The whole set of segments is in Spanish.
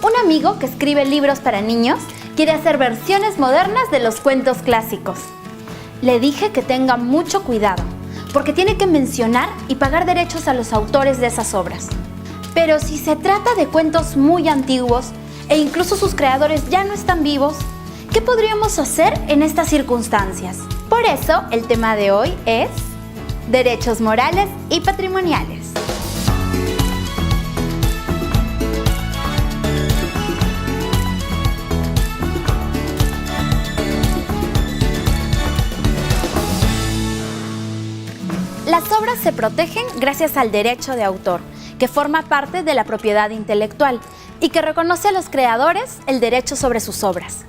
Un amigo que escribe libros para niños quiere hacer versiones modernas de los cuentos clásicos. Le dije que tenga mucho cuidado, porque tiene que mencionar y pagar derechos a los autores de esas obras. Pero si se trata de cuentos muy antiguos e incluso sus creadores ya no están vivos, ¿qué podríamos hacer en estas circunstancias? Por eso, el tema de hoy es derechos morales y patrimoniales. Las obras se protegen gracias al derecho de autor, que forma parte de la propiedad intelectual y que reconoce a los creadores el derecho sobre sus obras.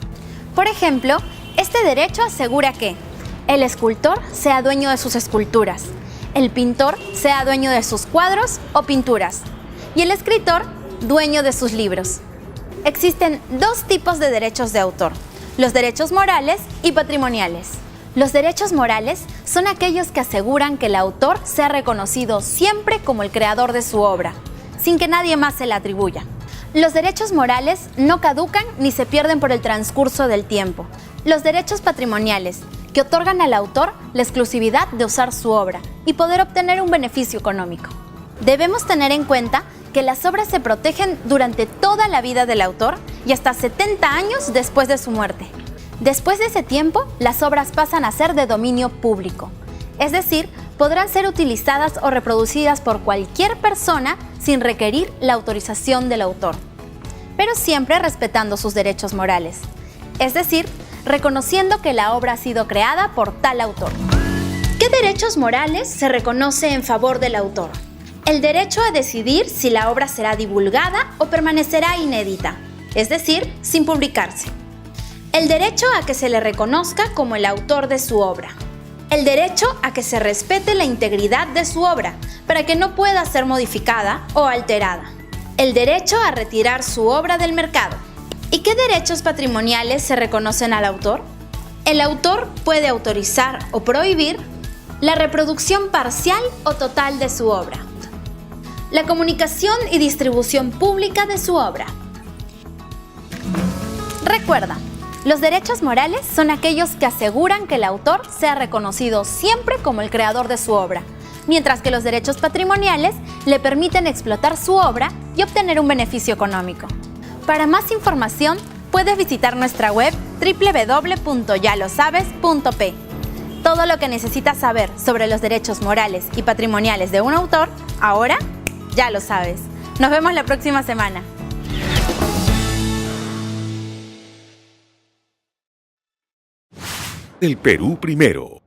Por ejemplo, este derecho asegura que el escultor sea dueño de sus esculturas, el pintor sea dueño de sus cuadros o pinturas y el escritor dueño de sus libros. Existen dos tipos de derechos de autor: los derechos morales y patrimoniales. Los derechos morales son aquellos que aseguran que el autor sea reconocido siempre como el creador de su obra, sin que nadie más se la atribuya. Los derechos morales no caducan ni se pierden por el transcurso del tiempo. Los derechos patrimoniales, que otorgan al autor la exclusividad de usar su obra y poder obtener un beneficio económico. Debemos tener en cuenta que las obras se protegen durante toda la vida del autor y hasta 70 años después de su muerte. Después de ese tiempo, las obras pasan a ser de dominio público, es decir, podrán ser utilizadas o reproducidas por cualquier persona sin requerir la autorización del autor, pero siempre respetando sus derechos morales, es decir, reconociendo que la obra ha sido creada por tal autor. ¿Qué derechos morales se reconoce en favor del autor? El derecho a decidir si la obra será divulgada o permanecerá inédita, es decir, sin publicarse. El derecho a que se le reconozca como el autor de su obra. El derecho a que se respete la integridad de su obra para que no pueda ser modificada o alterada. El derecho a retirar su obra del mercado. ¿Y qué derechos patrimoniales se reconocen al autor? El autor puede autorizar o prohibir la reproducción parcial o total de su obra, la comunicación y distribución pública de su obra. Recuerda, los derechos morales son aquellos que aseguran que el autor sea reconocido siempre como el creador de su obra, mientras que los derechos patrimoniales le permiten explotar su obra y obtener un beneficio económico. Para más información, puedes visitar nuestra web www.yalosabes.p. Todo lo que necesitas saber sobre los derechos morales y patrimoniales de un autor, ahora ya lo sabes. Nos vemos la próxima semana. El Perú primero.